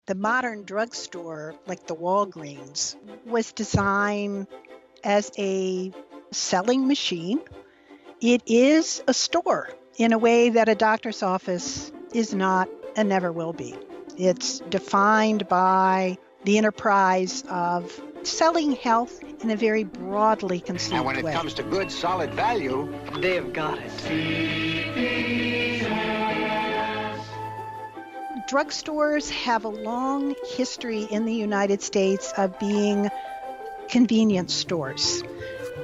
The modern drugstore, like the Walgreens, was designed as a selling machine. It is a store in a way that a doctor's office is not and never will be. It's defined by the enterprise of selling health in a very broadly conceived way. And when it comes to good, solid value, they've got it. Drugstores have a long history in the United States of being convenience stores.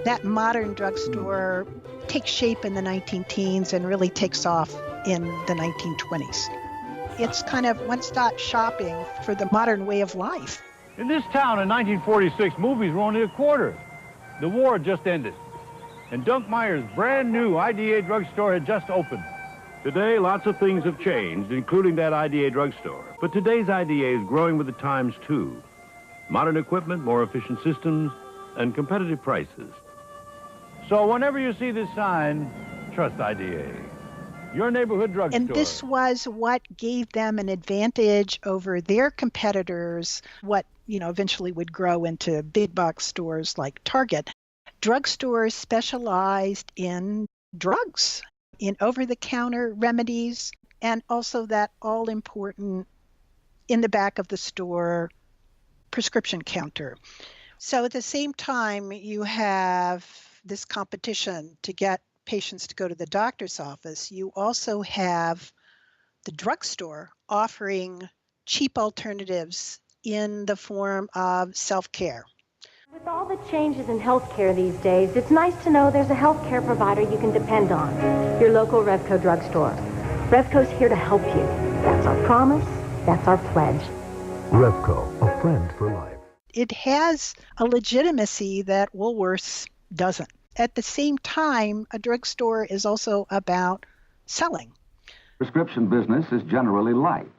That modern drugstore takes shape in the 19-teens and really takes off in the 1920s. It's kind of one-stop shopping for the modern way of life. In this town in 1946, movies were only a quarter. The war had just ended, and Dunk Meyer's brand new IDA drugstore had just opened. Today, lots of things have changed, including that IDA drugstore. But today's IDA is growing with the times, too. Modern equipment, more efficient systems, and competitive prices. So whenever you see this sign, trust IDA. Your neighborhood drugstore. And this was what gave them an advantage over their competitors, what, eventually would grow into big box stores like Target. Drugstores specialized in drugs, in over-the-counter remedies, and also that all-important, in the back of the store, prescription counter. So at the same time, you have this competition to get patients to go to the doctor's office. You also have the drugstore offering cheap alternatives in the form of self-care. With all the changes in healthcare these days, it's nice to know there's a healthcare provider you can depend on. Your local Revco drugstore. Revco's here to help you. That's our promise. That's our pledge. Revco, a friend for life. It has a legitimacy that Woolworths doesn't. At the same time, a drugstore is also about selling. Prescription business is generally light.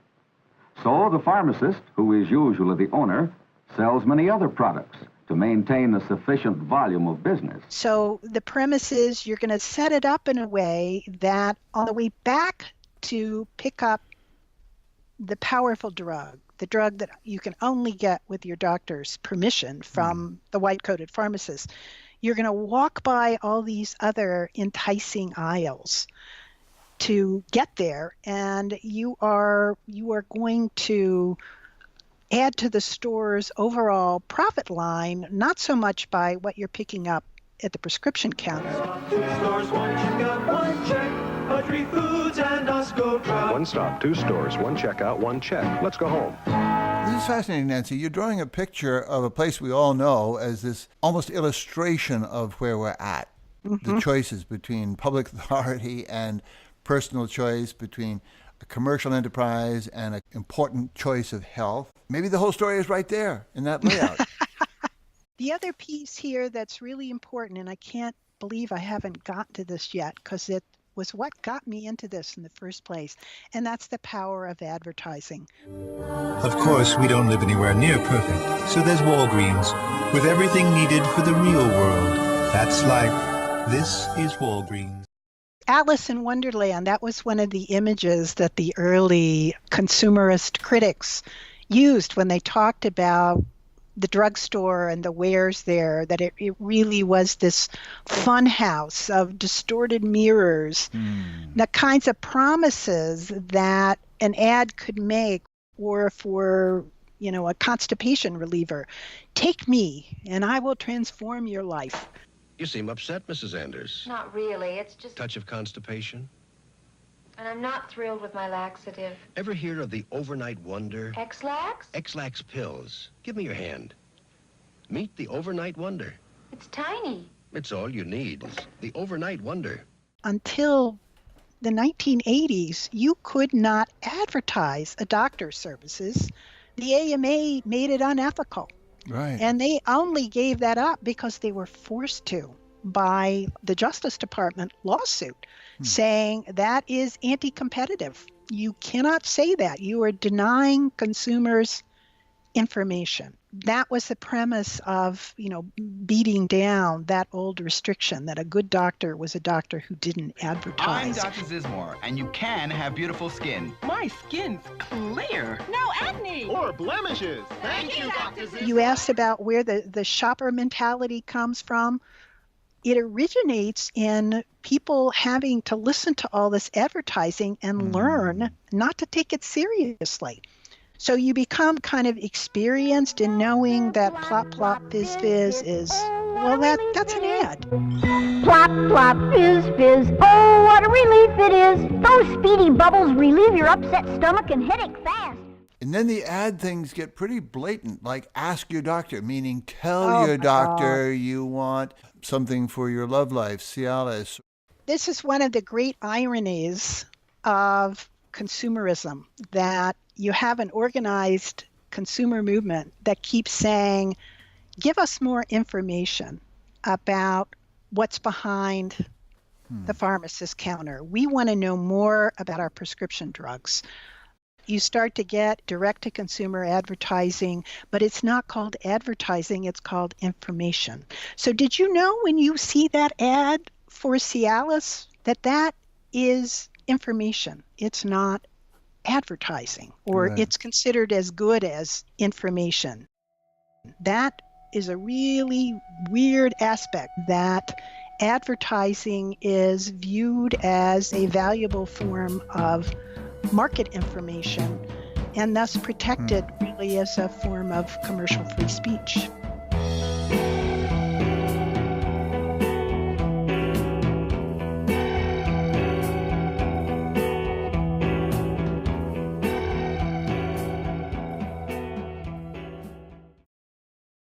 So the pharmacist, who is usually the owner, sells many other products to maintain a sufficient volume of business. So the premise is you're going to set it up in a way that on the way back to pick up the powerful drug, the drug that you can only get with your doctor's permission from the white-coated pharmacist, you're going to walk by all these other enticing aisles to get there, and you are going to add to the store's overall profit line, not so much by what you're picking up at the prescription counter. Two stores, one checkout, one check. Country Foods and Osco Trout. One stop, two stores, one checkout, one check. Let's go home. This is fascinating, Nancy. You're drawing a picture of a place we all know as this almost illustration of where we're at. The choices between public authority and personal choice, between a commercial enterprise and an important choice of health. Maybe the whole story is right there in that layout. The other piece here that's really important, and I can't believe I haven't gotten to this yet because it was what got me into this in the first place, and that's the power of advertising. Of course, we don't live anywhere near perfect, so there's Walgreens, with everything needed for the real world. That's life. This is Walgreens. Alice in Wonderland, that was one of the images that the early consumerist critics used when they talked about the drugstore and the wares there, that it really was this fun house of distorted mirrors, the kinds of promises that an ad could make, or for, a constipation reliever. Take me and I will transform your life. You seem upset, Mrs. Anders. Not really. It's just... Touch of constipation? And I'm not thrilled with my laxative. Ever hear of the Overnight Wonder? X-Lax? X-Lax pills. Give me your hand. Meet the Overnight Wonder. It's tiny. It's all you need. The Overnight Wonder. Until the 1980s, you could not advertise a doctor's services. The AMA made it unethical. Right. And they only gave that up because they were forced to by the Justice Department lawsuit, saying that is anti-competitive. You cannot say that. You are denying consumers information. That was the premise of, beating down that old restriction that a good doctor was a doctor who didn't advertise. I'm Dr. Zismore, and you can have beautiful skin. My skin's clear. No acne. Or blemishes. Thank you, Dr. Zismore. You asked about where the shopper mentality comes from. It originates in people having to listen to all this advertising and learn not to take it seriously. So you become kind of experienced in knowing that plop, plop, fizz, fizz is, well, that's an ad. Plop, plop, fizz, fizz. Oh, what a relief it is. Those speedy bubbles relieve your upset stomach and headache fast. And then the ad things get pretty blatant, like ask your doctor, meaning tell your doctor you want something for your love life, Cialis. This is one of the great ironies of consumerism, that you have an organized consumer movement that keeps saying, give us more information about what's behind the pharmacist counter. We want to know more about our prescription drugs. You start to get direct-to-consumer advertising, but it's not called advertising, it's called information. So did you know when you see that ad for Cialis that is information? It's not advertising, or it's considered as good as information. That is a really weird aspect, that advertising is viewed as a valuable form of market information and thus protected really as a form of commercial free speech.